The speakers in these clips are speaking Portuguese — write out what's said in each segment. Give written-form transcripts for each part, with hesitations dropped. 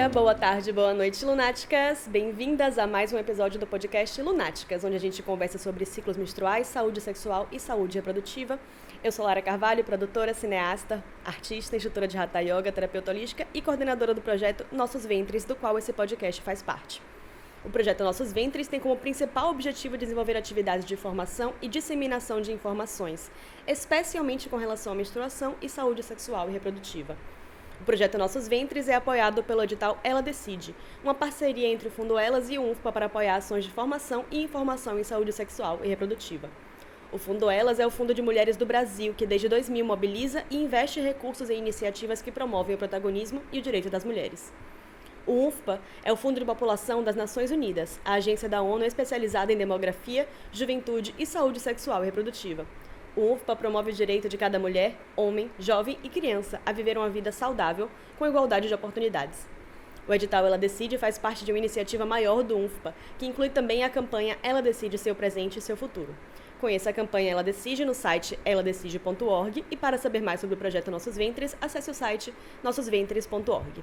dia, boa tarde, boa noite, lunáticas! Bem-vindas a mais um episódio do podcast Lunáticas, onde a gente conversa sobre ciclos menstruais, saúde sexual e saúde reprodutiva. Eu sou Lara Carvalho, produtora, cineasta, artista, instrutora de Hatha Yoga, terapeuta holística e coordenadora do projeto Nossos Ventres, do qual esse podcast faz parte. O projeto Nossos Ventres tem como principal objetivo desenvolver atividades de formação e disseminação de informações, especialmente com relação à menstruação e saúde sexual e reprodutiva. O projeto Nossos Ventres é apoiado pelo edital Ela Decide, uma parceria entre o Fundo Elas e o UNFPA para apoiar ações de formação e informação em saúde sexual e reprodutiva. O Fundo Elas é o Fundo de Mulheres do Brasil, que desde 2000 mobiliza e investe recursos em iniciativas que promovem o protagonismo e o direito das mulheres. O UNFPA é o Fundo de População das Nações Unidas, a agência da ONU especializada em demografia, juventude e saúde sexual e reprodutiva. O UNFPA promove o direito de cada mulher, homem, jovem e criança a viver uma vida saudável com igualdade de oportunidades. O edital Ela Decide faz parte de uma iniciativa maior do UNFPA, que inclui também a campanha Ela Decide Seu Presente e Seu Futuro. Conheça a campanha Ela Decide no site eladecide.org e para saber mais sobre o projeto Nossos Ventres, acesse o site nossosventres.org.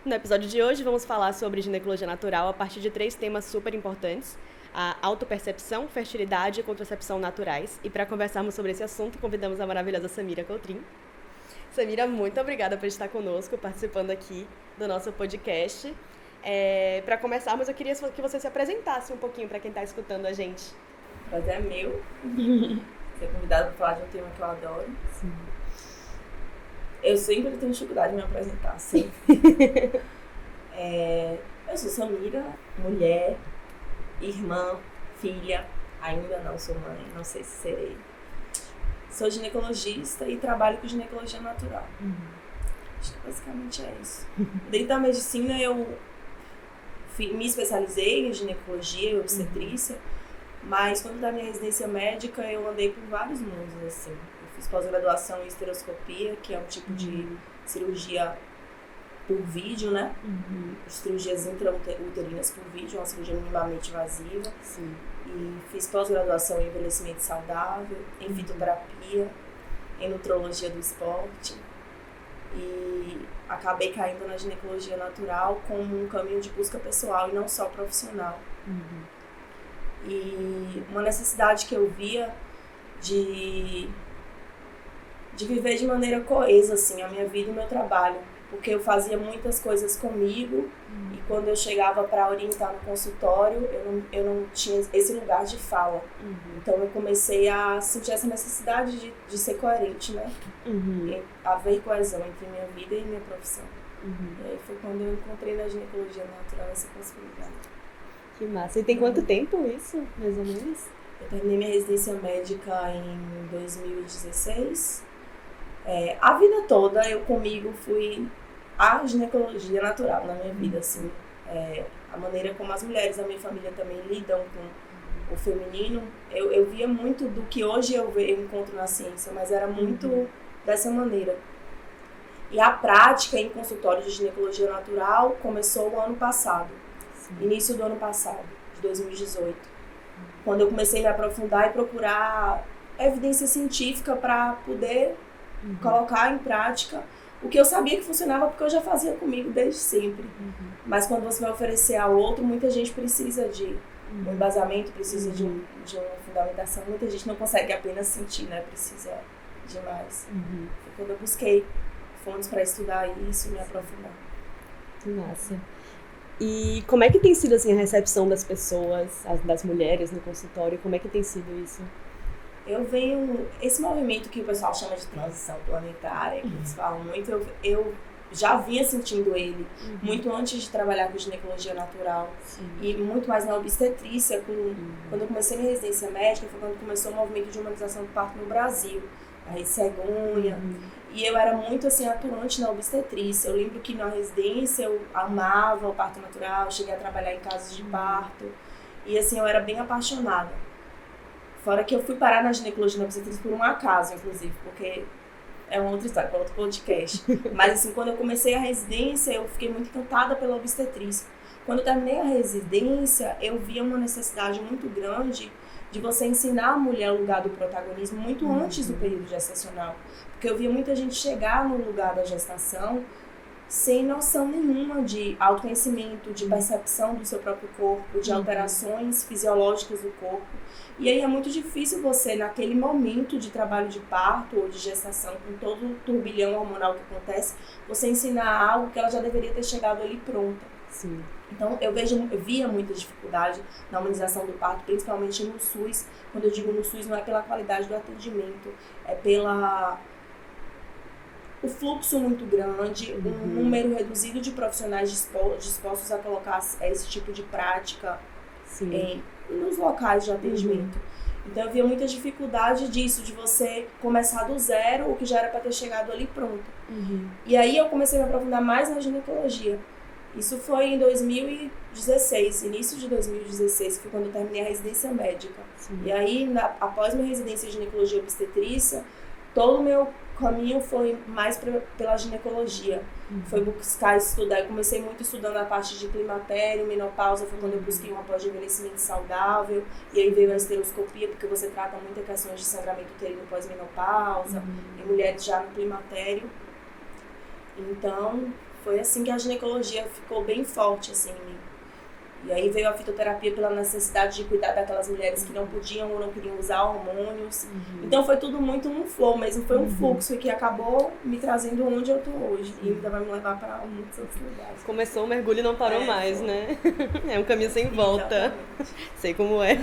No episódio de hoje, vamos falar sobre ginecologia natural a partir de 3 temas super importantes: a autopercepção, fertilidade e contracepção naturais. E para conversarmos sobre esse assunto, convidamos a maravilhosa Samira Coutrin. Samira, muito obrigada por estar conosco, participando aqui do nosso podcast. Para começarmos, eu queria que você se apresentasse um pouquinho para quem está escutando a gente. O prazer é meu ser convidada para falar de um tema que eu adoro. Sim. Eu sempre tenho dificuldade de me apresentar, sempre. Eu sou Samira, mulher, irmã, filha, ainda não sou mãe, não sei se serei. Sou ginecologista e trabalho com ginecologia natural. Acho que basicamente é isso. Dentro da medicina eu me especializei em ginecologia e obstetrícia, mas quando da minha residência médica eu andei por vários mundos, assim. Fiz pós-graduação em esteroscopia, que é um tipo de cirurgia por vídeo, né? Cirurgias intrauterinas por vídeo, uma cirurgia minimamente invasiva. Sim. E fiz pós-graduação em envelhecimento saudável, em fitoterapia, em nutrologia do esporte. E acabei caindo na ginecologia natural como um caminho de busca pessoal e não só profissional. E uma necessidade que eu via de viver de maneira coesa, assim, a minha vida e o meu trabalho. Porque eu fazia muitas coisas comigo e quando eu chegava para orientar no consultório, eu não tinha esse lugar de fala. Então eu comecei a sentir essa necessidade de ser coerente, né? E haver coesão entre minha vida e minha profissão. E aí foi quando eu encontrei na ginecologia natural essa possibilidade. Que massa. E tem quanto tempo isso, mais ou menos? Eu terminei minha residência médica em 2016. A vida toda eu comigo fui a ginecologia natural na minha vida, assim. A maneira como as mulheres da minha família também lidam com o feminino, eu via muito do que hoje eu encontro na ciência, mas era muito dessa maneira. E a prática em consultório de ginecologia natural começou o ano passado, início do ano passado, de 2018, quando eu comecei a me aprofundar e procurar evidência científica para poder colocar em prática o que eu sabia que funcionava, porque eu já fazia comigo desde sempre. Mas quando você vai oferecer ao outro, muita gente precisa de um embasamento, precisa de uma fundamentação. Muita gente não consegue apenas sentir, né? Precisa de mais. Foi quando eu busquei fontes para estudar isso e me aprofundar. Nossa. E como é que tem sido assim, a recepção das pessoas, das mulheres no consultório? Como é que tem sido isso? Eu venho... Esse movimento que o pessoal chama de transição planetária, que eles falam muito, eu já vinha sentindo ele muito antes de trabalhar com ginecologia natural. E muito mais na obstetrícia. Quando eu comecei minha residência médica, foi quando começou o movimento de humanização do parto no Brasil. A Rede Cegonha. E eu era muito assim, atuante na obstetrícia. Eu lembro que na residência eu amava o parto natural, cheguei a trabalhar em casas de parto. E assim, eu era bem apaixonada. Fora que eu fui parar na ginecologia e na obstetrícia por um acaso, inclusive, porque é uma outra história, para outro podcast. Mas assim, quando eu comecei a residência, eu fiquei muito encantada pela obstetrícia. Quando eu terminei a residência, eu via uma necessidade muito grande de você ensinar a mulher o lugar do protagonismo muito antes do período gestacional. Porque eu via muita gente chegar no lugar da gestação sem noção nenhuma de autoconhecimento, de percepção do seu próprio corpo, de alterações fisiológicas do corpo. E aí é muito difícil você, naquele momento de trabalho de parto ou de gestação, com todo o turbilhão hormonal que acontece, você ensinar algo que ela já deveria ter chegado ali pronta. Sim. Então, eu via muita dificuldade na humanização do parto, principalmente no SUS. Quando eu digo no SUS, não é pela qualidade do atendimento, é pela o fluxo muito grande, um número reduzido de profissionais dispostos a colocar esse tipo de prática nos locais de atendimento. Então eu via muita dificuldade disso, de você começar do zero, o que já era para ter chegado ali pronto. E aí eu comecei a me aprofundar mais na ginecologia. Isso foi em 2016, início de 2016, que foi quando eu terminei a residência médica. E aí, após minha residência em ginecologia e obstetrícia, todo o meu caminho foi mais pela ginecologia. Foi buscar estudar. Eu comecei muito estudando a parte de climatério, menopausa, foi quando eu busquei uma pós-envelhecimento saudável. E aí veio a esteroscopia, porque você trata muitas questões de sangramento uterino pós-menopausa, em mulheres já no climatério. Então, foi assim que a ginecologia ficou bem forte assim, em mim. E aí veio a fitoterapia pela necessidade de cuidar daquelas mulheres que não podiam ou não queriam usar hormônios. Então foi tudo muito um flow mesmo, foi um fluxo que acabou me trazendo onde eu tô hoje. E ainda vai me levar para muitos outros lugares. Começou o mergulho e não parou mais, né? É um caminho sem volta. Exatamente. Sei como é.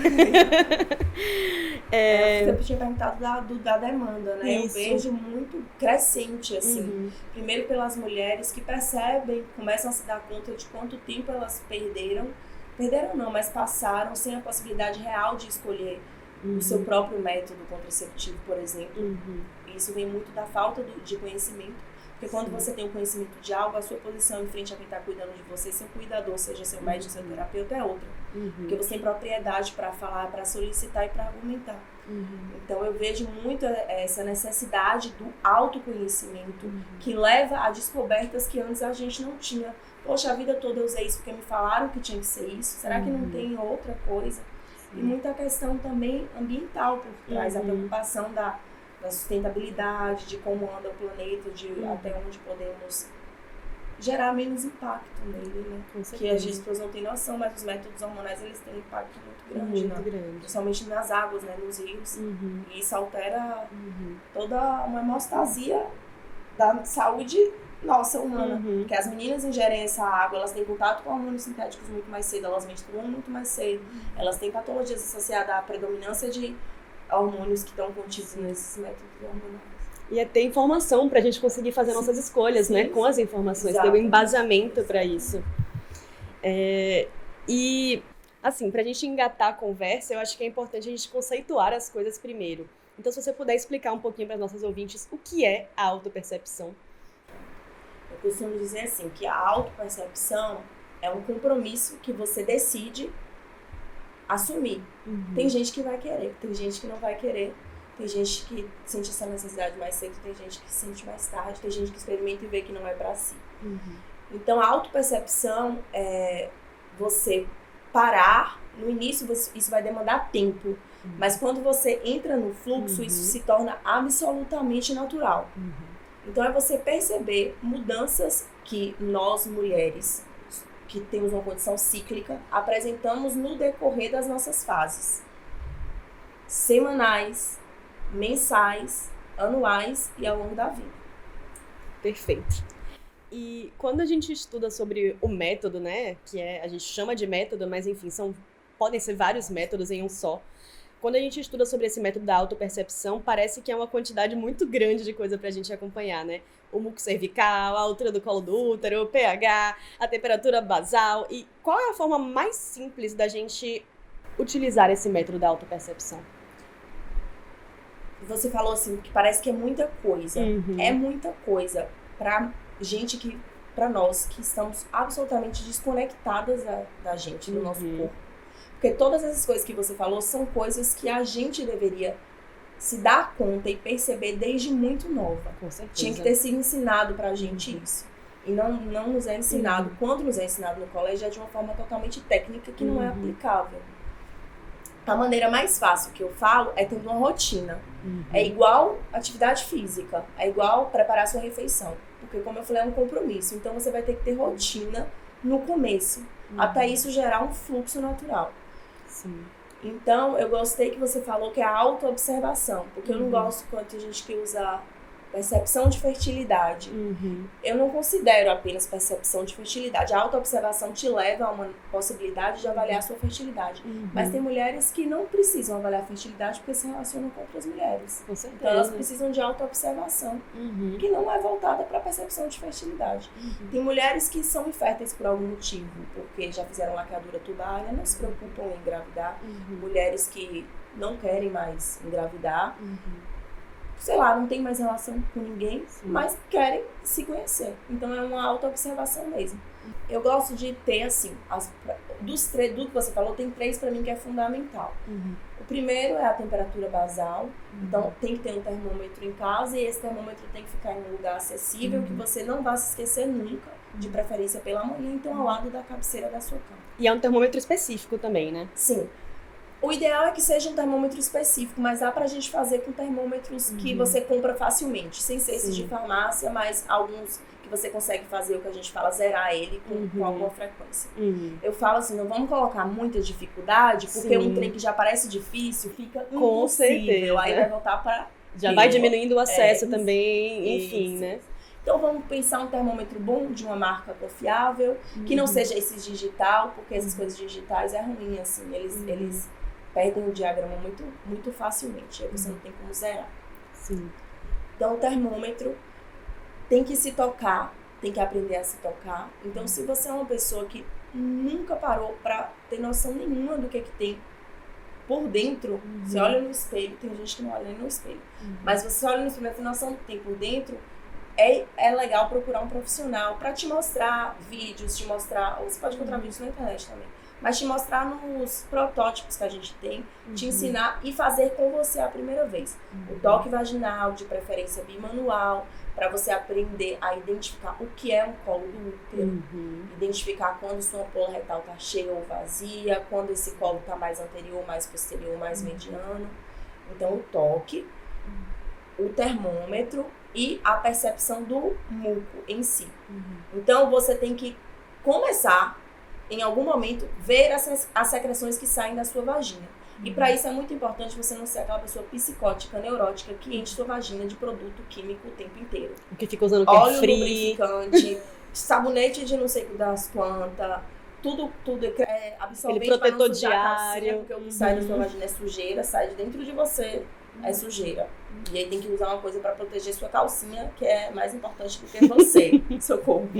Você tinha perguntado da demanda, né? Isso. Eu vejo muito crescente, assim. Primeiro pelas mulheres que percebem, começam a se dar conta de quanto tempo elas perderam não, mas passaram sem a possibilidade real de escolher o seu próprio método contraceptivo, por exemplo. Isso vem muito da falta de conhecimento, porque quando você tem o conhecimento de algo, a sua posição em frente a quem está cuidando de você, seu cuidador, seja seu médico, seu terapeuta, é outra. Porque você tem propriedade para falar, para solicitar e para argumentar. Então eu vejo muito essa necessidade do autoconhecimento que leva a descobertas que antes a gente não tinha. Poxa, a vida toda eu usei isso porque me falaram que tinha que ser isso. Será que não tem outra coisa? E muita questão também ambiental por trás, a preocupação da sustentabilidade, de como anda o planeta, de até onde podemos gerar menos impacto nele, né? Que as pessoas não têm noção, mas os métodos hormonais eles têm um impacto muito grande, principalmente nas águas, né, nos rios. E isso altera toda uma hemostasia da saúde nossa, humana. Porque as meninas ingerem essa água, elas têm contato com hormônios sintéticos muito mais cedo, elas menstruam muito mais cedo, elas têm patologias associadas à predominância de hormônios que estão contidos nesses métodos hormonais. E é ter informação pra gente conseguir fazer nossas escolhas, né? Com as informações, ter um embasamento para isso. E, assim, pra gente engatar a conversa, eu acho que é importante a gente conceituar as coisas primeiro. Então, se você puder explicar um pouquinho para as nossas ouvintes o que é a autopercepção. Eu costumo dizer assim, que a autopercepção é um compromisso que você decide assumir. Tem gente que vai querer, tem gente que não vai querer, tem gente que sente essa necessidade mais cedo, tem gente que sente mais tarde, tem gente que experimenta e vê que não é pra si. Então a autopercepção é você parar, no início isso vai demandar tempo, mas quando você entra no fluxo, isso se torna absolutamente natural. Então é você perceber mudanças que nós mulheres, que temos uma condição cíclica, apresentamos no decorrer das nossas fases. Semanais, mensais, anuais e ao longo da vida. Perfeito. E quando a gente estuda sobre o método, né, que a gente chama de método, mas enfim, podem ser vários métodos em um só. Quando a gente estuda sobre esse método da autopercepção, parece que é uma quantidade muito grande de coisa pra gente acompanhar, né? O muco cervical, a altura do colo do útero, o pH, a temperatura basal. E qual é a forma mais simples da gente utilizar esse método da autopercepção? Você falou assim, que parece que é muita coisa. É muita coisa pra gente pra nós que estamos absolutamente desconectadas da gente, do nosso corpo. Porque todas essas coisas que você falou são coisas que a gente deveria se dar conta e perceber desde muito nova. Com certeza. Tinha que ter sido ensinado pra gente isso. E não nos é ensinado. Quando nos é ensinado no colégio é de uma forma totalmente técnica que não é aplicável. A maneira mais fácil que eu falo é tendo uma rotina. É igual atividade física, é igual preparar sua refeição. Porque, como eu falei, é um compromisso. Então, você vai ter que ter rotina no começo, até isso gerar um fluxo natural. Sim. Então, eu gostei que você falou que é a autoobservação, porque eu não gosto quando tem gente que usa percepção de fertilidade. Eu não considero apenas percepção de fertilidade. A autoobservação te leva a uma possibilidade de avaliar a sua fertilidade. Mas tem mulheres que não precisam avaliar a fertilidade porque se relacionam com outras mulheres. Com certeza. Então, elas precisam de autoobservação, que não é voltada para a percepção de fertilidade. Tem mulheres que são inférteis por algum motivo, porque já fizeram laqueadura tubária, não se preocupam em engravidar. Mulheres que não querem mais engravidar, sei lá, não tem mais relação com ninguém, mas querem se conhecer. Então é uma autoobservação mesmo. Eu gosto de ter, assim, do que você falou, tem 3 para mim que é fundamental. O primeiro é a temperatura basal. Então tem que ter um termômetro em casa e esse termômetro tem que ficar em um lugar acessível, que você não vá se esquecer nunca, de preferência pela manhã, então ao lado da cabeceira da sua cama. E é um termômetro específico também, né? Sim. O ideal é que seja um termômetro específico, mas dá pra gente fazer com termômetros que você compra facilmente, sem ser esses de farmácia, mas alguns que você consegue fazer o que a gente fala, zerar ele com alguma frequência. Eu falo assim, não vamos colocar muita dificuldade, porque um trem que já parece difícil fica impossível. Com certeza. Aí vai voltar pra... Já vai diminuindo o acesso também, enfim, né? Então vamos pensar um termômetro bom, de uma marca confiável, que não seja esses digital, porque essas coisas digitais é ruim, assim, eles perdem o diagrama muito facilmente, aí você não tem como zerar. Sim. Então o termômetro tem que se tocar, tem que aprender a se tocar. Então se você é uma pessoa que nunca parou pra ter noção nenhuma do que tem por dentro, você olha no espelho, tem gente que não olha nem no espelho, mas você olha no espelho e tem noção do que tem por dentro, é legal procurar um profissional para te mostrar vídeos, te mostrar, ou você pode encontrar vídeos na internet também, mas te mostrar nos protótipos que a gente tem, te ensinar e fazer com você a primeira vez. O toque vaginal, de preferência bimanual, para você aprender a identificar o que é um colo do útero, identificar quando sua ampola retal está cheia ou vazia, quando esse colo está mais anterior, mais posterior, mais mediano. Então, o toque, o termômetro e a percepção do muco em si. Então, você tem que começar, em algum momento, ver as secreções que saem da sua vagina. E para isso é muito importante você não ser aquela pessoa psicótica, neurótica, que enche sua vagina de produto químico o tempo inteiro. O que fica usando óleo free, lubrificante, sabonete de não sei das quantas, tudo é absorvente para não sujar a calcinha, porque o que sai da sua vagina é sujeira, sai de dentro de você, é sujeira. E aí tem que usar uma coisa para proteger sua calcinha, que é mais importante do que você, seu corpo.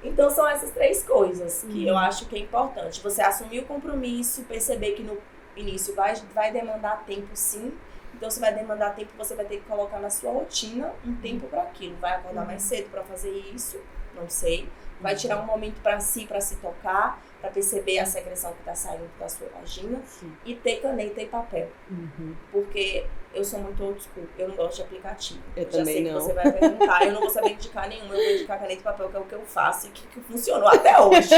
Então são essas 3 coisas que eu acho que é importante. Você assumir o compromisso, perceber que no início vai demandar tempo, sim. Então se vai demandar tempo, você vai ter que colocar na sua rotina um tempo para aquilo. Vai acordar mais cedo para fazer isso, não sei. Vai tirar um momento para se tocar, para perceber a secreção que está saindo da sua vagina. E ter caneta e papel. Porque eu sou muito old school, eu não gosto de aplicativo. Eu já também sei não. Que você vai perguntar, eu não vou saber indicar nenhum, eu vou indicar caneta e papel, que é o que eu faço e que funcionou até hoje.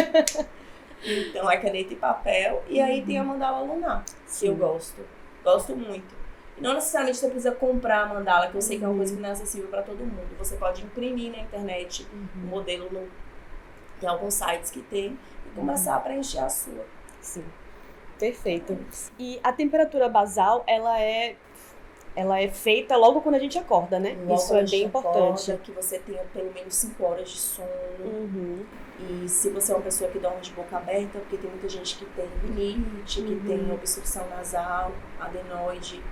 Então é caneta e papel, e aí tem a mandala lunar, que eu gosto muito. E não necessariamente você precisa comprar a mandala, que eu sei que é uma coisa que não é acessível para todo mundo. Você pode imprimir na internet o modelo tem alguns sites que tem, e começar a preencher a sua. Sim, perfeito. E a temperatura basal, ela é feita logo quando a gente acorda, né? Logo isso é bem importante. Que você tenha pelo menos 5 horas de sono. E se você é uma pessoa que dorme de boca aberta, porque tem muita gente que tem rinite, que tem obstrução nasal, adenoide,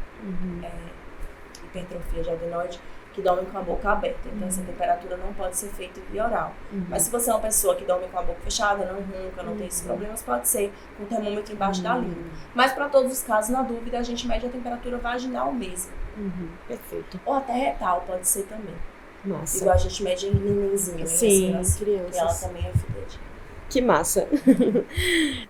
hipertrofia de adenoide, que dorme com a boca aberta. Então essa temperatura não pode ser feita via oral. Mas se você é uma pessoa que dorme com a boca fechada, não ronca, não tem esses problemas, pode ser com o termômetro embaixo da língua. Mas para todos os casos, na dúvida, a gente mede a temperatura vaginal mesmo. Perfeito. Ou até retal, pode ser também. Massa. Igual a gente mede em nenenzinho. Sim, assim, crianças. E ela também é fidedigna. Que massa.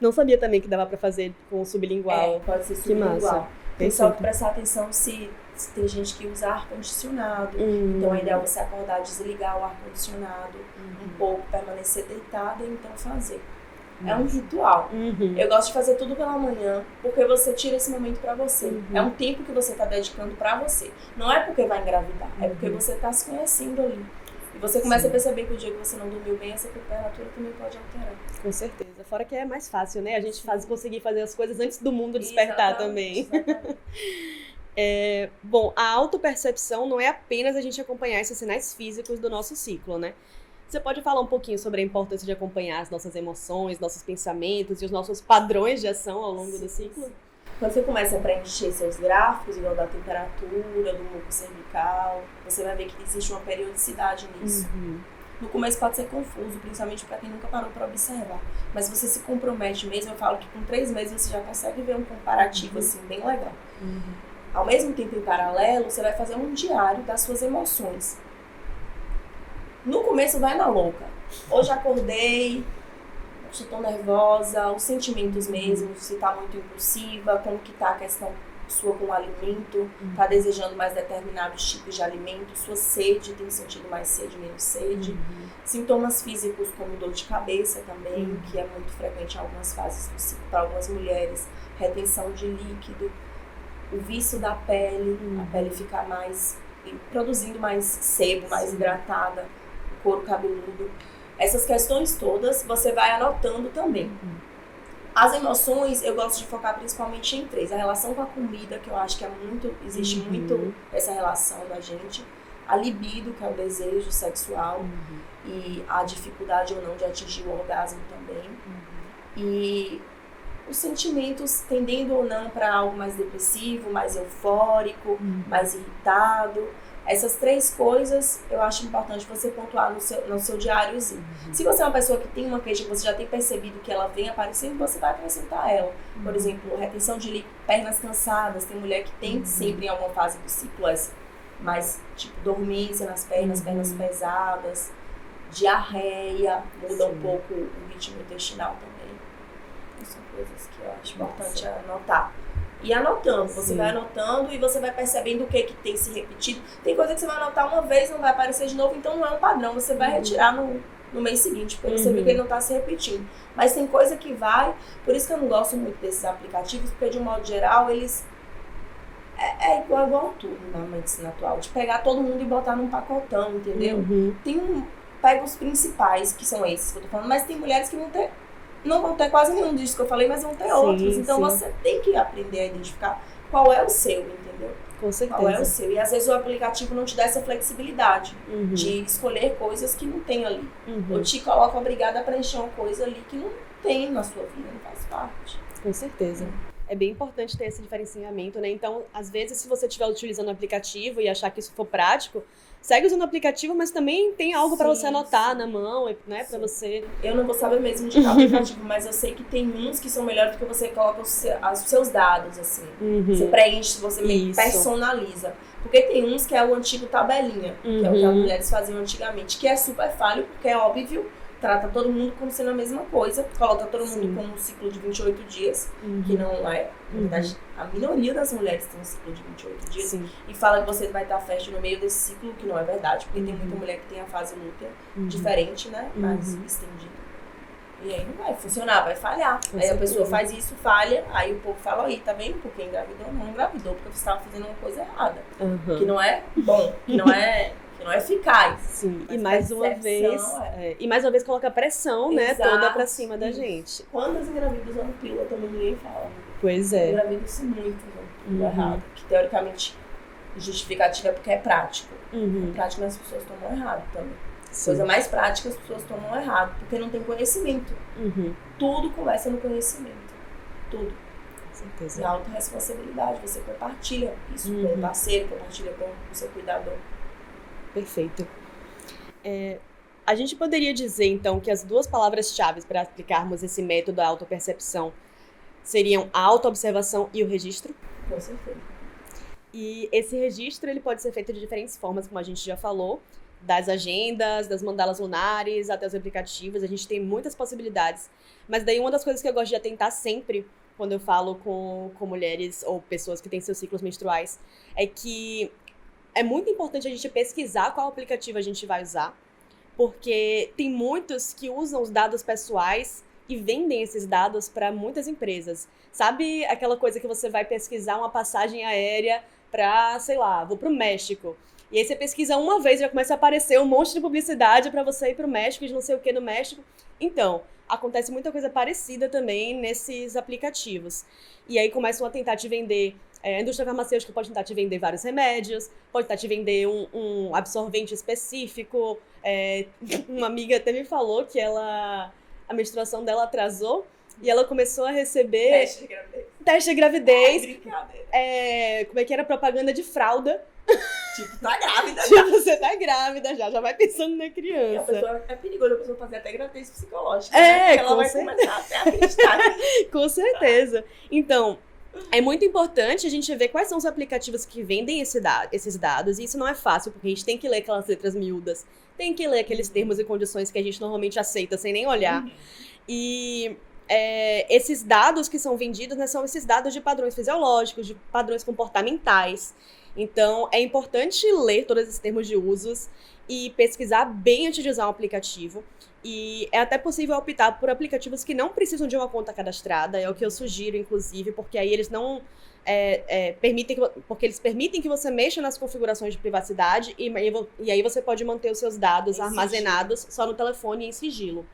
Não sabia também que dava para fazer com sublingual. Pode ser Que massa. sublingual. Tem só que prestar atenção se tem gente que usa ar-condicionado. Então é ideal você acordar, desligar o ar-condicionado um pouco, permanecer deitada e então fazer. É um ritual. Eu gosto de fazer tudo pela manhã, porque você tira esse momento pra você. É um tempo que você tá dedicando pra você. Não é porque vai engravidar, é porque você tá se conhecendo ali. E você começa a perceber que o dia que você não dormiu bem, essa temperatura também pode alterar. Com certeza. Fora que é mais fácil, né? A gente conseguir fazer as coisas antes do mundo despertar também. Bom, a autopercepção não é apenas a gente acompanhar esses sinais físicos do nosso ciclo, né? Você pode falar um pouquinho sobre a importância de acompanhar as nossas emoções, nossos pensamentos e os nossos padrões de ação ao longo do ciclo? Quando você começa a preencher seus gráficos, igual da temperatura, do muco cervical, você vai ver que existe uma periodicidade nisso. No começo pode ser confuso, principalmente para quem nunca parou para observar. Mas você se compromete mesmo, eu falo que com 3 meses você já consegue ver um comparativo assim, bem legal. Ao mesmo tempo, em paralelo, você vai fazer um diário das suas emoções. No começo vai na louca. Hoje acordei, estou nervosa, os sentimentos mesmo, se tá muito impulsiva, como que tá a questão sua com o alimento, tá desejando mais determinados tipos de alimento, sua sede, tem sentido mais sede, menos sede. Sintomas físicos como dor de cabeça também, que é muito frequente em algumas fases do ciclo para algumas mulheres, retenção de líquido, o vício da pele, a pele ficar mais, produzindo mais sebo, mais hidratada, o couro cabeludo. Essas questões todas você vai anotando também. As emoções, eu gosto de focar principalmente em 3. A relação com a comida, que eu acho que é muito, existe muito essa relação da gente. A libido, que é o desejo sexual. E a dificuldade ou não de atingir o orgasmo também. E os sentimentos tendendo ou não para algo mais depressivo, mais eufórico, mais irritado. Essas 3 coisas eu acho importante você pontuar no seu diáriozinho. Se você é uma pessoa que tem uma queixa que você já tem percebido que ela vem aparecendo, você vai acrescentar ela. Por exemplo, retenção de líquido, pernas cansadas. Tem mulher que tem sempre em alguma fase do ciclo mais tipo dormência nas pernas, pernas pesadas, diarreia, muda um pouco o ritmo intestinal também. São coisas que eu acho importante anotar. E anotando, você vai anotando e você vai percebendo o que tem se repetido. Tem coisa que você vai anotar uma vez, não vai aparecer de novo, então não é um padrão, você vai retirar no mês seguinte, porque você viu que ele não está se repetindo. Mas tem coisa que vai, por isso que eu não gosto muito desses aplicativos, porque de um modo geral eles é igual tudo na medicina atual, de pegar todo mundo e botar num pacotão, entendeu? Pega os principais, que são esses que eu tô falando, mas tem mulheres que não vão ter quase nenhum disso que eu falei, mas vão ter outros. Então você tem que aprender a identificar qual é o seu, entendeu? Com certeza. Qual é o seu. E às vezes o aplicativo não te dá essa flexibilidade de escolher coisas que não tem ali. Ou te coloca obrigada a preencher uma coisa ali que não tem na sua vida, não faz parte. Com certeza. É bem importante ter esse diferenciamento, né? Então, às vezes, se você estiver utilizando o aplicativo e achar que isso for prático, segue usando o aplicativo, mas também tem algo para você anotar na mão, né? Para você... Eu não vou saber mesmo de aplicativo, mas eu sei que tem uns que são melhores porque você coloca os seus dados, assim. Você preenche, você meio personaliza. Porque tem uns que é o antigo tabelinha, que é o que as mulheres faziam antigamente, que é super falho, porque é óbvio, trata todo mundo como sendo a mesma coisa, coloca todo mundo com um ciclo de 28 dias, que não é. Na verdade, a minoria das mulheres tem um ciclo de 28 dias e fala que você vai estar fértil no meio desse ciclo, que não é verdade, porque tem muita mulher que tem a fase lútea diferente, né? Mais estendida. E aí não vai funcionar, vai falhar. Aí a pessoa faz isso, falha, aí o povo fala, aí, tá vendo? Porque engravidou, não engravidou, porque você estava fazendo uma coisa errada. Que não é bom, que não é eficaz. Sim, e mais uma vez coloca pressão, né, toda pra cima da gente. Quantas engravidas usando pílula também ninguém fala. Pois é. Engravidas muito usando pílula errada, que teoricamente justificativa é porque é prático. É prático, mas as pessoas tomam errado também. Coisa mais prática, as pessoas tomam errado, porque não tem conhecimento. Tudo começa no conhecimento. Tudo. Com certeza. E a autorresponsabilidade, você compartilha isso com o parceiro, compartilha com o seu cuidador. Perfeito. A gente poderia dizer, então, que as 2 palavras-chave para aplicarmos esse método da autopercepção seriam a autoobservação e o registro? Com certeza. E esse registro ele pode ser feito de diferentes formas, como a gente já falou, das agendas, das mandalas lunares, até os aplicativos. A gente tem muitas possibilidades. Mas daí uma das coisas que eu gosto de atentar sempre, quando eu falo com mulheres ou pessoas que têm seus ciclos menstruais, é que é muito importante a gente pesquisar qual aplicativo a gente vai usar, porque tem muitos que usam os dados pessoais e vendem esses dados para muitas empresas. Sabe aquela coisa que você vai pesquisar uma passagem aérea para, sei lá, vou para o México. E aí você pesquisa uma vez e já começa a aparecer um monte de publicidade para você ir para o México, de não sei o que no México. Então, acontece muita coisa parecida também nesses aplicativos. E aí começam a tentar te vender. A indústria farmacêutica pode tentar te vender vários remédios, pode tentar te vender um absorvente específico. Uma amiga até me falou que a menstruação dela atrasou e ela começou a receber teste de gravidez. Como é que era? Propaganda de fralda. Tipo, tá grávida já. Você tá grávida já vai pensando na criança. É perigoso a pessoa fazer até gravidez psicológica, né? Porque ela vai começar até a acreditar. Com certeza. Então, é muito importante a gente ver quais são os aplicativos que vendem esses dados, e isso não é fácil, porque a gente tem que ler aquelas letras miúdas, tem que ler aqueles termos e condições que a gente normalmente aceita sem nem olhar. E esses dados que são vendidos, né, são esses dados de padrões fisiológicos, de padrões comportamentais. Então, é importante ler todos esses termos de usos e pesquisar bem antes de usar um aplicativo. E é até possível optar por aplicativos que não precisam de uma conta cadastrada, é o que eu sugiro, inclusive, porque aí eles não permitem que você mexa nas configurações de privacidade e aí você pode manter os seus dados armazenados só no telefone e em sigilo.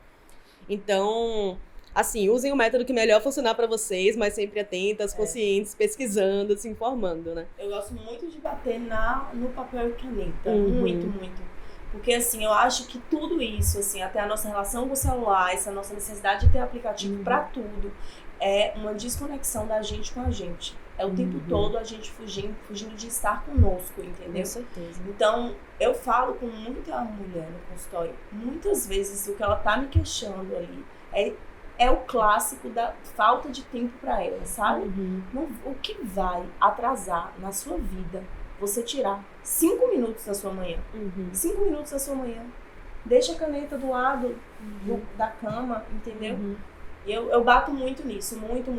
Então, assim, usem o método que melhor funcionar para vocês, mas sempre atentas, conscientes, pesquisando, se informando, né? Eu gosto muito de bater no papel e caneta, muito. Porque, assim, eu acho que tudo isso, assim, até a nossa relação com o celular, essa nossa necessidade de ter aplicativo para tudo, é uma desconexão da gente com a gente. É o tempo todo a gente fugindo de estar conosco, entendeu? Com certeza. Então, eu falo com muita mulher no consultório, muitas vezes o que ela tá me questionando ali é o clássico da falta de tempo para ela, sabe? O que vai atrasar na sua vida você tirar 5 minutos da sua manhã? 5 minutos da sua manhã. Deixa a caneta do lado da cama, entendeu? E eu bato muito nisso, muito.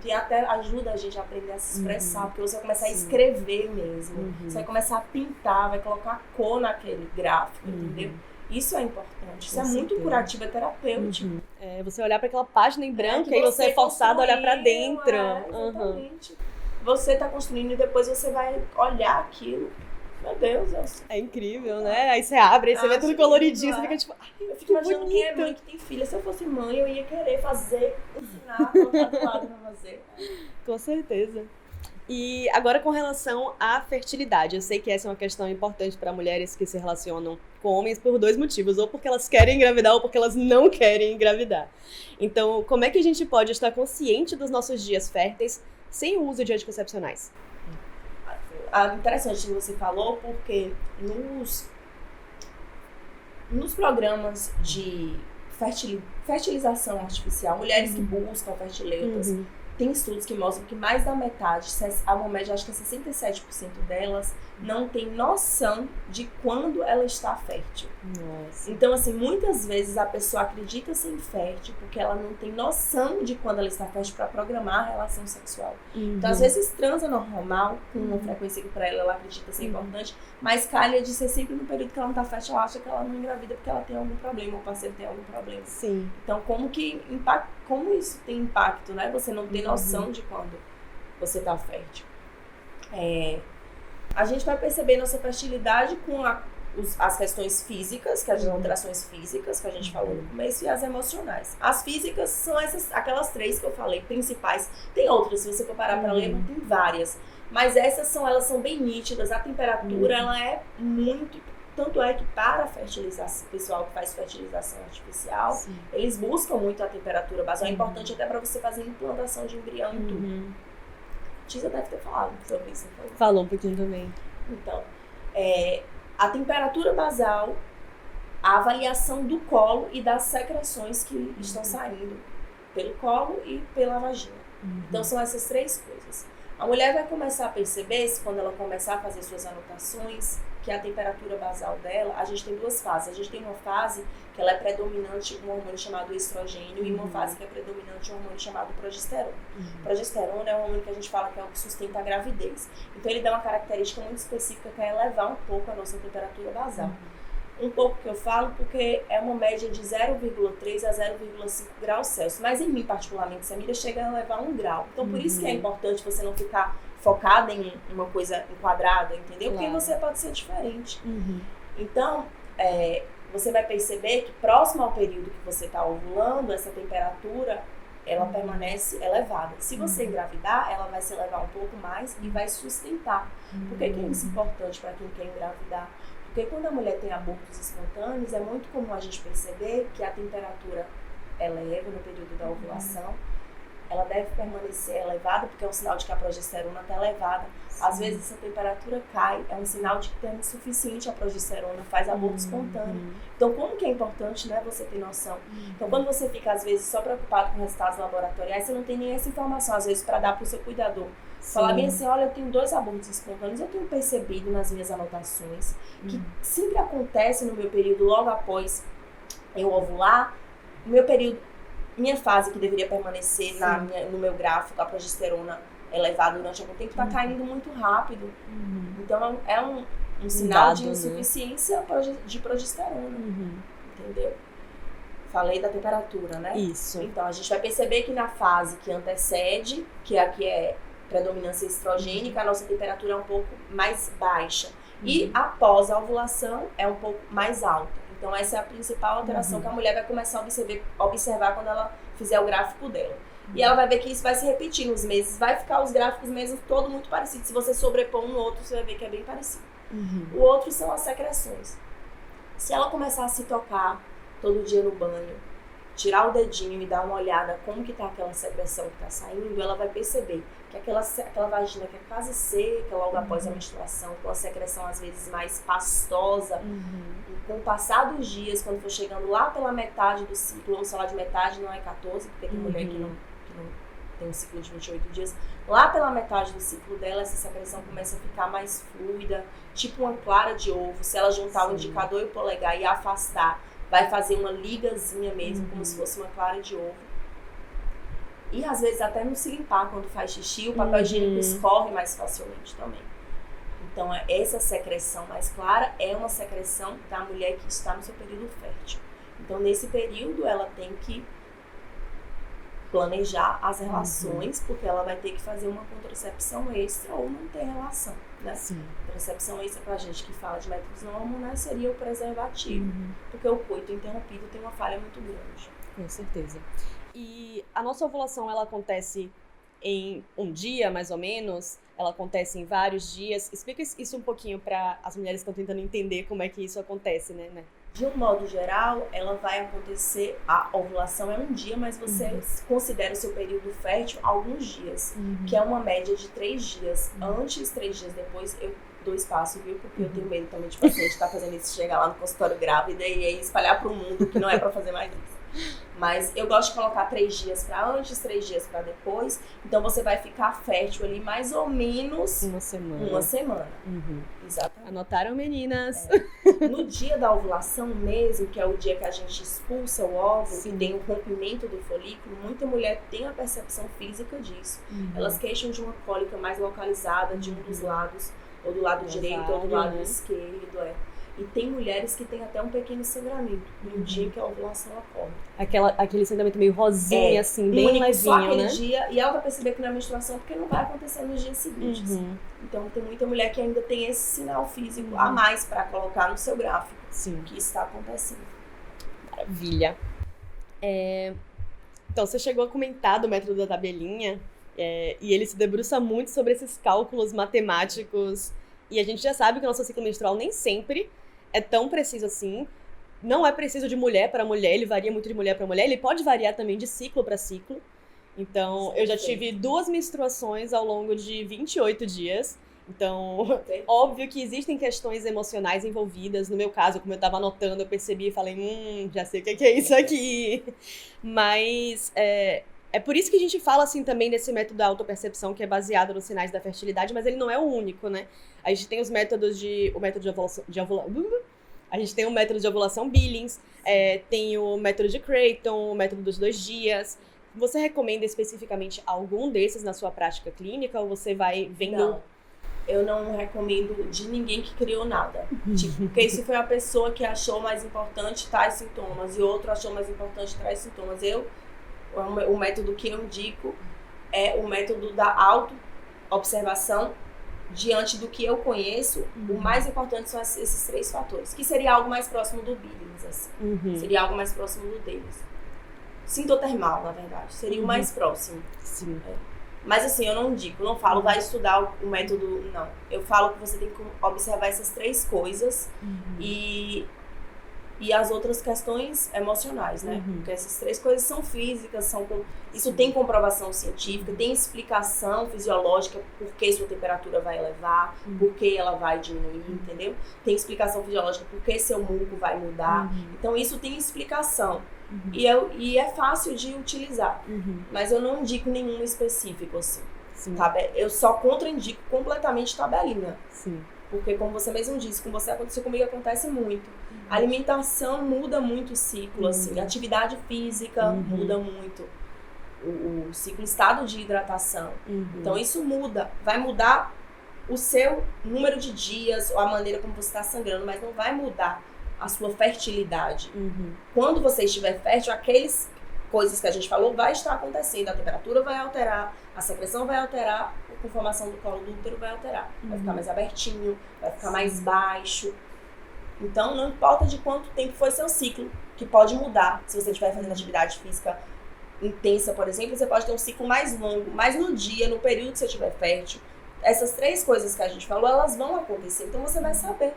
E até ajuda a gente a aprender a se expressar, porque você vai começar a escrever mesmo. Você vai começar a pintar, vai colocar cor naquele gráfico, entendeu? Isso é importante, isso é muito curativo, é terapêutico. Você olhar para aquela página em branco e aí você é forçado a olhar para dentro. Exatamente. Você tá construindo e depois você vai olhar aquilo. Meu Deus, Elsa. É incrível, né? Aí você abre, aí você vê tudo coloridinho, você fica tipo, eu fico imaginando quem é mãe que tem filha. Se eu fosse mãe, eu ia querer ensinar, colocar do lado pra fazer. Com certeza. E agora com relação à fertilidade, eu sei que essa é uma questão importante para mulheres que se relacionam com homens por 2 motivos, ou porque elas querem engravidar ou porque elas não querem engravidar. Então, como é que a gente pode estar consciente dos nossos dias férteis sem o uso de anticoncepcionais? Interessante que você falou, porque nos programas de fertilização artificial, mulheres que buscam fertileutas, tem estudos que mostram que mais da metade, a uma média, acho que é 67% delas, não tem noção de quando ela está fértil. Nossa. Então, assim, muitas vezes a pessoa acredita ser infértil porque ela não tem noção de quando ela está fértil para programar a relação sexual. Então, às vezes, transa normal, com uma frequência que para ela acredita ser importante, mas calha de ser sempre no período que ela não está fértil, ela acha que ela não engravida porque ela tem algum problema, o parceiro tem algum problema. Sim. Então, como isso tem impacto, né? Você não tem noção de quando você está fértil. A gente vai perceber nossa fertilidade com as questões físicas, que as alterações físicas que a gente falou no começo, e as emocionais. As físicas são aquelas 3 que eu falei, principais. Tem outras, se você for parar para ler, tem várias. Mas elas são bem nítidas. A temperatura, ela é muito... Tanto é que para a fertilização, o pessoal que faz fertilização artificial, eles buscam muito a temperatura basal. É importante até para você fazer implantação de embrião e tudo. Tisa deve ter falado sobre isso. Falou um pouquinho também. Então, a temperatura basal, a avaliação do colo e das secreções que estão saindo pelo colo e pela vagina. Então, são essas 3 coisas. A mulher vai começar a perceber, quando ela começar a fazer suas anotações, que a temperatura basal dela, a gente tem 2 fases. A gente tem uma fase que ela é predominante um hormônio chamado estrogênio e uma fase que é predominante um hormônio chamado progesterona. Progesterona é um hormônio que a gente fala que é o que sustenta a gravidez. Então ele dá uma característica muito específica que é elevar um pouco a nossa temperatura basal. Um pouco que eu falo, porque é uma média de 0,3 a 0,5 graus Celsius. Mas em mim, particularmente, Samira, chega a levar 1 grau. Então, por isso que é importante você não ficar focada em uma coisa enquadrada, entendeu? Porque você pode ser diferente. Então, você vai perceber que próximo ao período que você está ovulando, essa temperatura, ela permanece elevada. Se você engravidar, ela vai se elevar um pouco mais e vai sustentar. Por que é isso importante para quem quer engravidar? Porque quando a mulher tem abortos espontâneos, é muito comum a gente perceber que a temperatura eleva no período da ovulação. Ela deve permanecer elevada, porque é um sinal de que a progesterona está elevada. Às vezes essa temperatura cai, é um sinal de que tem insuficiente a progesterona, faz aborto espontâneo. Então, como que é importante, né, você ter noção? Então, quando você fica, às vezes, só preocupado com resultados laboratoriais, você não tem nem essa informação, às vezes, para dar para o seu cuidador. Falar bem assim, olha, eu tenho 2 abortos espontâneos, eu tenho percebido nas minhas anotações que sempre acontece no meu período, logo após eu ovular, minha fase que deveria permanecer no meu gráfico, a progesterona elevada durante algum tempo, está caindo muito rápido. Então, é um sinal de insuficiência de progesterona. Entendeu? Falei da temperatura, né? Isso. Então, a gente vai perceber que na fase que antecede, que aqui é predominância estrogênica, a nossa temperatura é um pouco mais baixa. E após a ovulação, é um pouco mais alta. Então, essa é a principal alteração que a mulher vai começar a observar quando ela fizer o gráfico dela. E ela vai ver que isso vai se repetir nos meses. Vai ficar os gráficos mesmo todo muito parecidos. Se você sobrepor um no outro, você vai ver que é bem parecido. O outro são as secreções. Se ela começar a se tocar todo dia no banho, tirar o dedinho e dar uma olhada como que tá aquela secreção que tá saindo, ela vai perceber que aquela vagina que é quase seca logo após a menstruação, com a secreção às vezes mais pastosa, e com o passar dos dias, quando for chegando lá pela metade do ciclo, vamos falar de metade, não é 14, porque tem mulher que não tem um ciclo de 28 dias, lá pela metade do ciclo dela, essa secreção começa a ficar mais fluida, tipo uma clara de ovo. Se ela juntar o indicador e o polegar e afastar, vai fazer uma ligazinha mesmo, como se fosse uma clara de ovo. E às vezes até não se limpar quando faz xixi, o papel higiênico escorre mais facilmente também. Então essa secreção mais clara é uma secreção da mulher que está no seu período fértil. Então nesse período ela tem que planejar as relações, porque ela vai ter que fazer uma contracepção extra ou não ter relação, né? Contracepção extra pra gente que fala de métodos não hormonais seria o preservativo, porque o coito interrompido tem uma falha muito grande. Com certeza. E a nossa ovulação, ela acontece em um dia, mais ou menos? Ela acontece em vários dias? Explica isso um pouquinho para as mulheres que estão tentando entender como é que isso acontece, né? De um modo geral, ela vai acontecer, a ovulação é um dia, mas você considera o seu período fértil alguns dias, que é uma média de 3 dias. Antes, 3 dias depois, eu dou espaço, viu? Porque eu tenho medo também de paciente estar fazendo isso, chegar lá no consultório grávida e aí espalhar para o mundo que não é para fazer mais isso. Mas eu gosto de colocar 3 dias para antes, 3 dias para depois. Então você vai ficar fértil ali mais ou menos uma semana. Exatamente. Anotaram, meninas? No dia da ovulação mesmo, que é o dia que a gente expulsa o óvulo, que tem o rompimento do folículo, muita mulher tem a percepção física disso. Elas queixam de uma cólica mais localizada de um dos lados, ou do lado direito ou do lado esquerdo. E tem mulheres que têm até um pequeno sangramento no dia que a ovulação ocorre. Aquele sangramento meio rosinha, assim, bem levinho, só aquele né? dia, e ela vai perceber que não é menstruação porque não vai acontecer nos dias seguintes. Então tem muita mulher que ainda tem esse sinal físico a mais para colocar no seu gráfico. Que está acontecendo. Maravilha. Então, você chegou a comentar do método da tabelinha, e ele se debruça muito sobre esses cálculos matemáticos, e a gente já sabe que o nosso ciclo menstrual nem sempre é tão preciso assim. Não é preciso de mulher para mulher, ele varia muito de mulher para mulher, ele pode variar também de ciclo para ciclo. Então, eu já tive 2 menstruações ao longo de 28 dias. Então, óbvio que existem questões emocionais envolvidas. No meu caso, como eu estava anotando, eu percebi e falei, já sei o que é isso aqui. Mas é por isso que a gente fala assim também desse método da autopercepção, que é baseado nos sinais da fertilidade, mas ele não é o único, né? A gente tem o método de ovulação, a gente tem o método de ovulação Billings, tem o método de Creighton, o método dos 2 dias. Você recomenda especificamente algum desses na sua prática clínica ou você vai vendo? Não. eu não recomendo de ninguém que criou nada. Tipo, porque se foi a pessoa que achou mais importante tais sintomas e outro achou mais importante tais sintomas, o método que eu indico é o método da auto-observação diante do que eu conheço. O mais importante são esses 3 fatores, que seria algo mais próximo do Billings, assim. Seria algo mais próximo do deles. Sintotermal, na verdade. Seria o mais próximo. Sim. Mas assim, eu não digo, não falo, vai estudar o método, não. Eu falo que você tem que observar essas 3 coisas e as outras questões emocionais, né? Porque essas 3 coisas são físicas, isso tem comprovação científica, tem explicação fisiológica por que sua temperatura vai elevar, por que ela vai diminuir, entendeu? Tem explicação fisiológica por que seu muco vai mudar. Então, isso tem explicação. E é fácil de utilizar. Mas eu não indico nenhum específico, assim. Eu só contraindico completamente tabelinha. Sim. Porque, como você mesmo disse, com você aconteceu comigo, acontece muito. A alimentação muda muito o ciclo, assim. A atividade física muda muito o ciclo, o estado de hidratação. Então, isso muda. Vai mudar o seu número de dias, ou a maneira como você está sangrando, mas não vai mudar a sua fertilidade. Quando você estiver fértil, aquelas coisas que a gente falou vai estar acontecendo. A temperatura vai alterar, a secreção vai alterar, a conformação do colo do útero vai alterar. Vai ficar mais abertinho, vai ficar mais baixo. Então, não importa de quanto tempo foi seu ciclo, que pode mudar. Se você estiver fazendo atividade física intensa, por exemplo, você pode ter um ciclo mais longo, mas no dia, no período que você estiver fértil, essas 3 coisas que a gente falou, elas vão acontecer. Então, você vai saber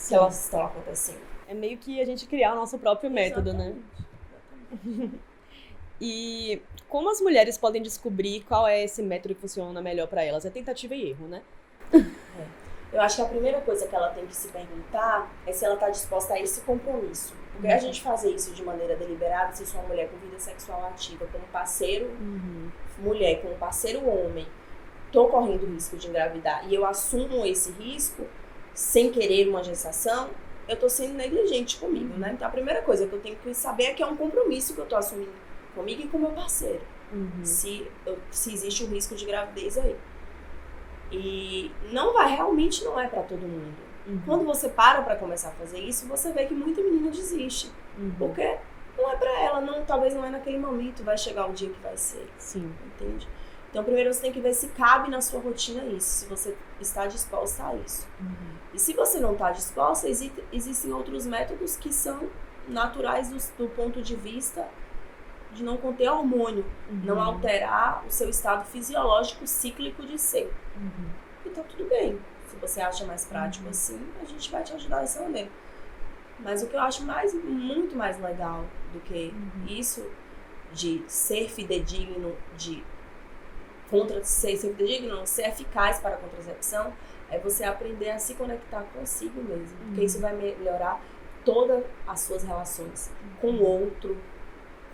que elas estão acontecendo. É meio que a gente criar o nosso próprio método, né? E como as mulheres podem descobrir qual é esse método que funciona melhor para elas? É tentativa e erro, né? Eu acho que a primeira coisa que ela tem que se perguntar é se ela está disposta a esse compromisso. Porque a gente fazer isso de maneira deliberada, se eu sou uma mulher com vida sexual ativa, com um parceiro mulher, com um parceiro homem, tô correndo o risco de engravidar e eu assumo esse risco sem querer uma gestação, eu tô sendo negligente comigo, né? Então a primeira coisa que eu tenho que saber é que é um compromisso que eu tô assumindo comigo e com meu parceiro. Se existe um risco de gravidez aí. E realmente não é pra todo mundo. Quando você para começar a fazer isso, você vê que muita menina desiste. Porque não é pra ela, talvez não é naquele momento, vai chegar o dia que vai ser. Sim. Entende? Então primeiro você tem que ver se cabe na sua rotina isso, se você está disposta a isso. E se você não está disposta, existem outros métodos que são naturais do ponto de vista de não conter hormônio, não alterar o seu estado fisiológico cíclico de ser. E tá tudo bem. Se você acha mais prático assim, a gente vai te ajudar dessa maneira. Mas o que eu acho muito mais legal do que isso, de ser fidedigno, ser eficaz para a contracepção, é você aprender a se conectar consigo mesmo. Porque isso vai melhorar todas as suas relações com o outro,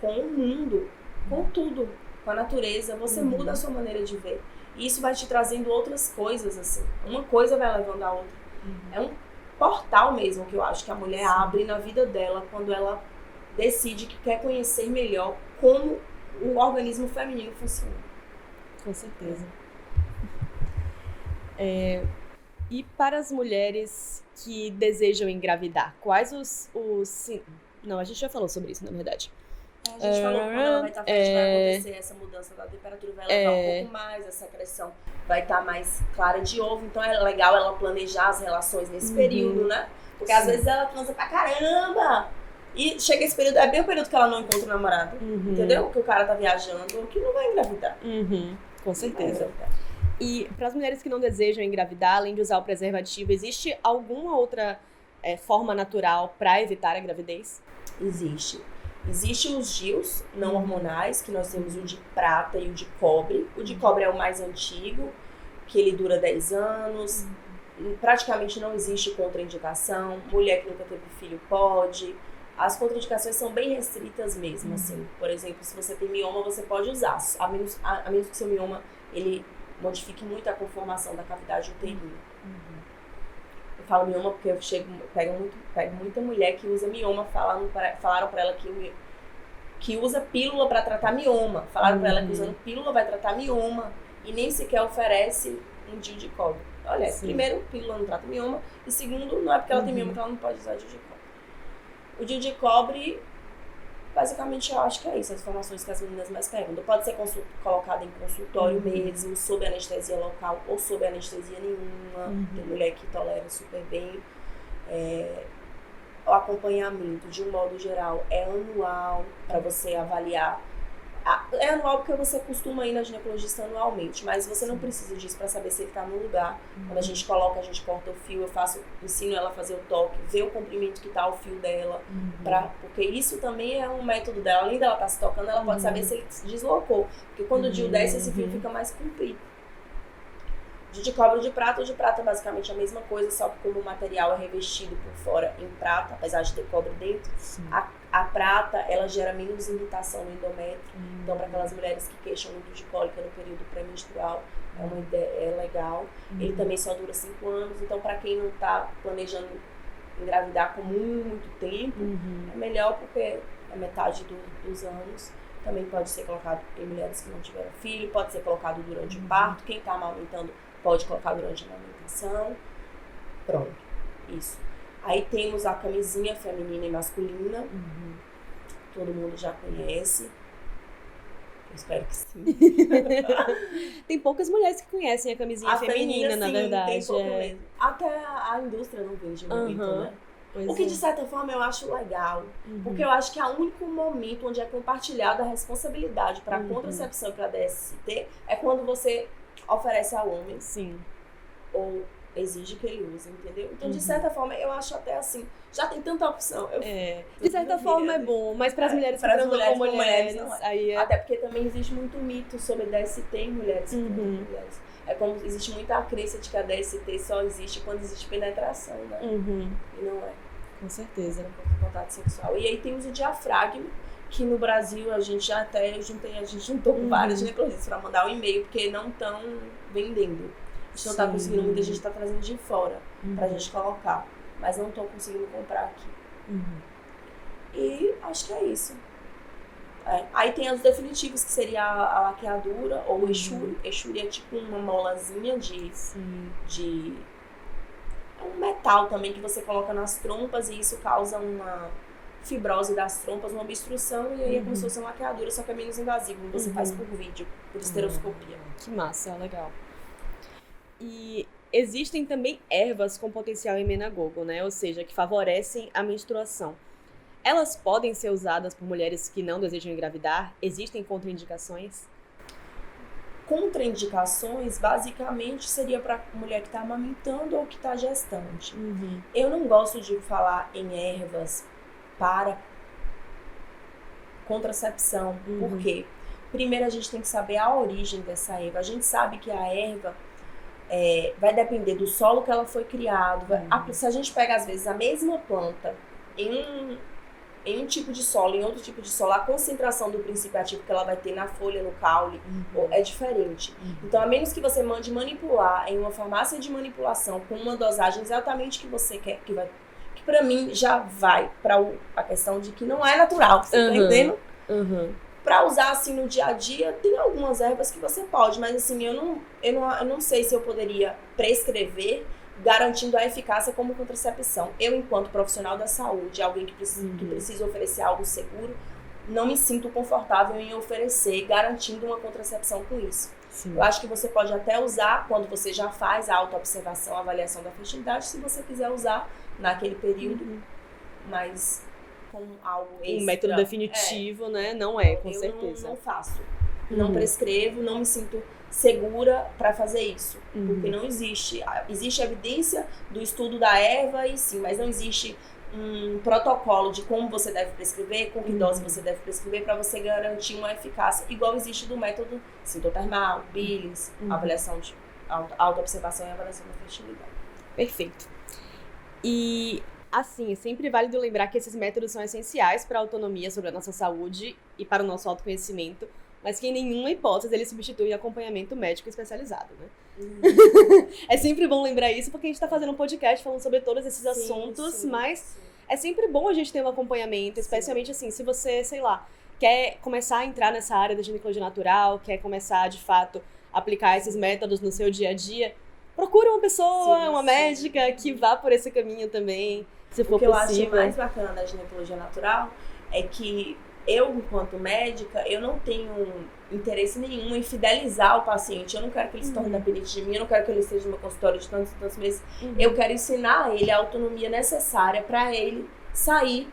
com o mundo, com tudo, com a natureza. Você muda a sua maneira de ver. E isso vai te trazendo outras coisas, assim. Uma coisa vai levando a outra. É um portal mesmo que eu acho que a mulher abre na vida dela quando ela decide que quer conhecer melhor como o organismo feminino funciona. Com certeza. E para as mulheres que desejam engravidar, quais Não, a gente já falou sobre isso, na verdade. A gente falou que quando ela vai estar fértil, vai acontecer essa mudança da temperatura, vai levar um pouco mais, a secreção vai estar mais clara de ovo. Então é legal ela planejar as relações nesse período, né? Porque às vezes ela transa pra caramba. E chega esse período, é bem o período que ela não encontra o namorado. Entendeu? Que o cara tá viajando, ou que não vai engravidar. Com certeza. E para as mulheres que não desejam engravidar, além de usar o preservativo, existe alguma outra forma natural para evitar a gravidez? Existe. Existem os DIUs não hormonais, que nós temos o de prata e o de cobre. O de cobre é o mais antigo, que ele dura 10 anos. Praticamente não existe contraindicação. Mulher que nunca teve filho pode. As contraindicações são bem restritas mesmo, assim. Por exemplo, se você tem mioma, você pode usar. A menos que seu mioma, ele modifique muito a conformação da cavidade uterina. Eu falo mioma porque eu pego muita mulher que usa mioma, falaram pra ela que usa pílula pra tratar mioma. Falaram pra ela que usando pílula vai tratar mioma e nem sequer oferece um DIU de cobre. Olha, Sim. primeiro, pílula não trata mioma. E segundo, não é porque ela tem mioma que ela não pode usar DIU de cobre. O DIU de cobre, basicamente, eu acho que é isso. As informações que as meninas mais perguntam. Pode ser colocado em consultório mesmo, sob anestesia local ou sob anestesia nenhuma. Tem mulher que tolera super bem. O acompanhamento, de um modo geral, é anual, para você avaliar. É anual porque você costuma ir na ginecologista anualmente, mas você não precisa disso para saber se ele está no lugar. Quando a gente coloca, a gente corta o fio, ensino ela a fazer o toque, ver o comprimento que está o fio dela, porque isso também é um método dela. Além dela estar se tocando, ela pode saber se ele se deslocou, porque quando o DIU desce, esse fio fica mais comprido. DIU de cobre ou de prata. O de prata é basicamente a mesma coisa, só que como o material é revestido por fora em prata, apesar de ter cobre dentro, a prata, ela gera menos irritação no endométrio. Então, para aquelas mulheres que queixam muito de cólica no período pré-menstrual, é uma ideia, é legal. Ele também só dura 5 anos, então para quem não está planejando engravidar com muito tempo, é melhor porque é metade dos anos. Também pode ser colocado em mulheres que não tiveram filho, pode ser colocado durante o parto. Quem está amamentando pode colocar durante a amamentação. Pronto, isso. Aí temos a camisinha feminina e masculina. Todo mundo já conhece. Eu espero que sim. Tem poucas mulheres que conhecem a camisinha feminina, na verdade. Tem pouco mesmo. Até a indústria não vende muito, né? O que, de certa forma, eu acho legal. Porque eu acho que é o único momento onde é compartilhada a responsabilidade para a contracepção e para a DST é quando você oferece ao homem. Sim. Ou exige que ele use, entendeu? Então, de certa forma, eu acho até assim, já tem tanta opção. De certa forma é bom, mas para as mulheres que transam com mulheres, não é. Aí Até porque também existe muito mito sobre DST em mulheres que transam com mulheres. É como existe muita crença de que a DST só existe quando existe penetração, né? E não é. Com certeza. Contato sexual. E aí tem o uso de diafragma, que no Brasil a gente juntou com várias ginecologistas para mandar um e-mail, porque não estão vendendo. A gente não está conseguindo, muita gente está trazendo de fora pra gente colocar, mas não estou conseguindo comprar aqui. E acho que é isso. Aí tem os definitivos, que seria a laqueadura ou o exúria. Exúria é tipo uma molazinha de um metal também que você coloca nas trompas, e isso causa uma fibrose das trompas, uma obstrução, e aí é como se fosse uma laqueadura, só que é menos invasivo. Você faz por vídeo, por esteroscopia. Que massa, legal. E existem também ervas com potencial emenagogo, né? Ou seja, que favorecem a menstruação. Elas podem ser usadas por mulheres que não desejam engravidar? Existem contraindicações? Contraindicações, basicamente, seria para mulher que está amamentando ou que está gestante. Eu não gosto de falar em ervas para contracepção. Por quê? Primeiro, a gente tem que saber a origem dessa erva. A gente sabe que a erva vai depender do solo que ela foi criada. Se a gente pega, às vezes, a mesma planta em um tipo de solo, em outro tipo de solo, a concentração do princípio ativo que ela vai ter na folha, no caule, é diferente. Então, a menos que você mande manipular em uma farmácia de manipulação com uma dosagem exatamente que você quer, que pra mim já vai pra a questão de que não é natural, você tá entendendo? Pra usar assim no dia a dia, tem algumas ervas que você pode, mas assim, eu não sei se eu poderia prescrever garantindo a eficácia como contracepção. Eu, enquanto profissional da saúde, alguém que precisa oferecer algo seguro, não me sinto confortável em oferecer, garantindo uma contracepção com isso. Eu acho que você pode até usar quando você já faz a autoobservação, a avaliação da fertilidade, se você quiser usar naquele período, mas com algo extra. Um método definitivo, né? Não é, com certeza. Eu não faço. Não prescrevo, não me sinto segura para fazer isso. Porque não existe. Existe evidência do estudo da erva, e sim, mas não existe um protocolo de como você deve prescrever, com que dose você deve prescrever, para você garantir uma eficácia, igual existe do método sintotermal, Billings, avaliação de autoobservação e avaliação da fertilidade. Perfeito. E, assim, é sempre válido lembrar que esses métodos são essenciais para a autonomia sobre a nossa saúde e para o nosso autoconhecimento, mas que em nenhuma hipótese ele substitui acompanhamento médico especializado, né? É sempre bom lembrar isso, porque a gente está fazendo um podcast falando sobre todos esses assuntos, mas é sempre bom a gente ter um acompanhamento, especialmente assim, se você, sei lá, quer começar a entrar nessa área da ginecologia natural, quer começar, de fato, a aplicar esses métodos no seu dia a dia, procura uma pessoa, Sim, uma sim. médica que vá por esse caminho também, se for O que eu possível. acho mais bacana da ginecologia natural é que eu, enquanto médica, eu não tenho interesse nenhum em fidelizar o paciente. Eu não quero que ele se torne dependente de mim, eu não quero que ele esteja no meu consultório de tantos e tantos meses. Eu quero ensinar a ele a autonomia necessária para ele sair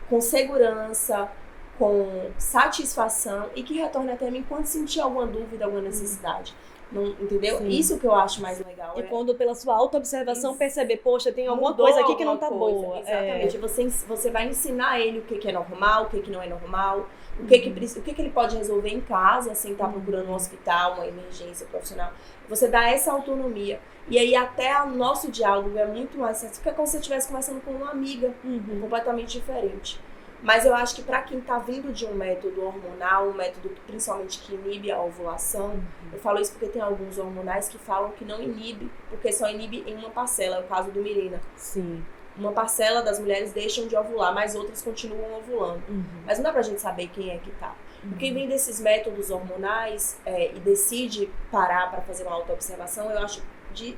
com segurança, com satisfação e que retorne até mim quando sentir alguma dúvida, alguma necessidade. Não, entendeu? Sim. Isso que eu acho mais legal. E quando pela sua autoobservação perceber, poxa, tem alguma Mudou coisa aqui que não alguma tá coisa. boa. Exatamente. Você vai ensinar ele o que é normal, o que não é normal, o que ele pode resolver em casa, sem estar procurando um hospital, uma emergência profissional. Você dá essa autonomia. E aí até o nosso diálogo é muito mais certo, porque é como se você estivesse conversando com uma amiga, completamente diferente. Mas eu acho que para quem está vindo de um método hormonal, um método que, principalmente que inibe a ovulação, eu falo isso porque tem alguns hormonais que falam que não inibe, porque só inibe em uma parcela, é o caso do Mirena. Sim. Uma parcela das mulheres deixam de ovular, mas outras continuam ovulando. Mas não dá pra gente saber quem é que tá. Quem vem desses métodos hormonais e decide parar para fazer uma autoobservação, eu acho de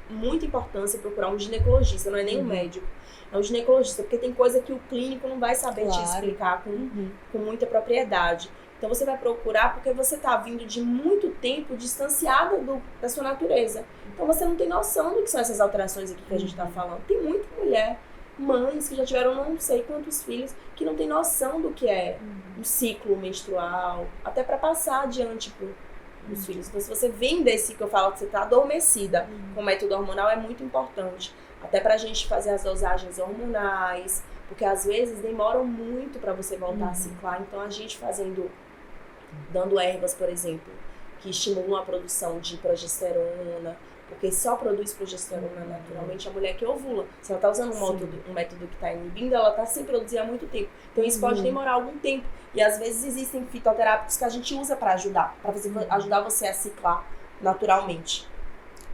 muita importância procurar um ginecologista, não é nem um médico. É um ginecologista, porque tem coisa que o clínico não vai saber te explicar com muita propriedade. Então você vai procurar porque você está vindo de muito tempo distanciada da sua natureza. Então você não tem noção do que são essas alterações aqui que a gente está falando. Tem muita mulher, mães que já tiveram não sei quantos filhos, que não tem noção do que é um ciclo menstrual, até para passar adiante os filhos. Então se você vem desse que eu falo que você está adormecida com o método hormonal, é muito importante. Até pra gente fazer as dosagens hormonais, porque às vezes demoram muito pra você voltar a ciclar. Então a gente dando ervas, por exemplo, que estimulam a produção de progesterona, porque só produz progesterona naturalmente a mulher que ovula. Se ela tá usando um método que tá inibindo, ela tá sem produzir há muito tempo. Então isso pode demorar algum tempo. E às vezes existem fitoterápicos que a gente usa pra ajudar ajudar você a ciclar naturalmente.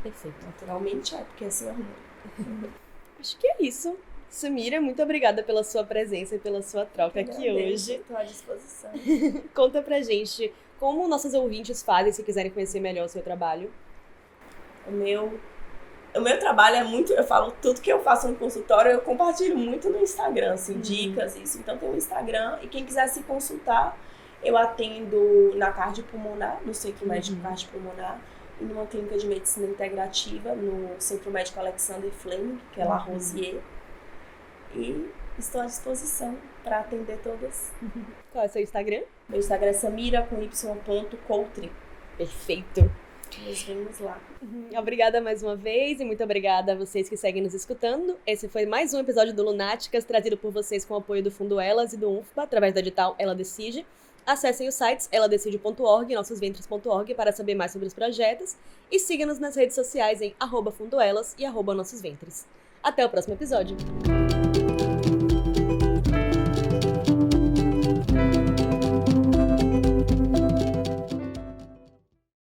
Perfeito. Naturalmente porque assim é hormônio. Acho que é isso. Samira, muito obrigada pela sua presença e pela sua troca aqui hoje. Estou à disposição. Conta pra gente como nossos ouvintes fazem se quiserem conhecer melhor o seu trabalho. O meu trabalho é muito... Eu falo tudo que eu faço no consultório, eu compartilho muito no Instagram, assim, dicas, isso. Então tem o Instagram e quem quiser se consultar, eu atendo na cardiopulmonar, no Centro Médico Cardiopulmonar, e numa clínica de medicina integrativa no Centro Médico Alexander Fleming, que é La Rosier. E estou à disposição para atender todas. Qual é o seu Instagram? Meu Instagram é Samira com y.coutrin. Perfeito. Nos vemos lá. Obrigada mais uma vez e muito obrigada a vocês que seguem nos escutando. Esse foi mais um episódio do Lunáticas, trazido por vocês com o apoio do Fundo Elas e do UNFPA, através da edital Ela Decide. Acessem os sites eladecide.org e nossosventres.org para saber mais sobre os projetos e siga-nos nas redes sociais em @fundoelas e @nossosventres. Até o próximo episódio!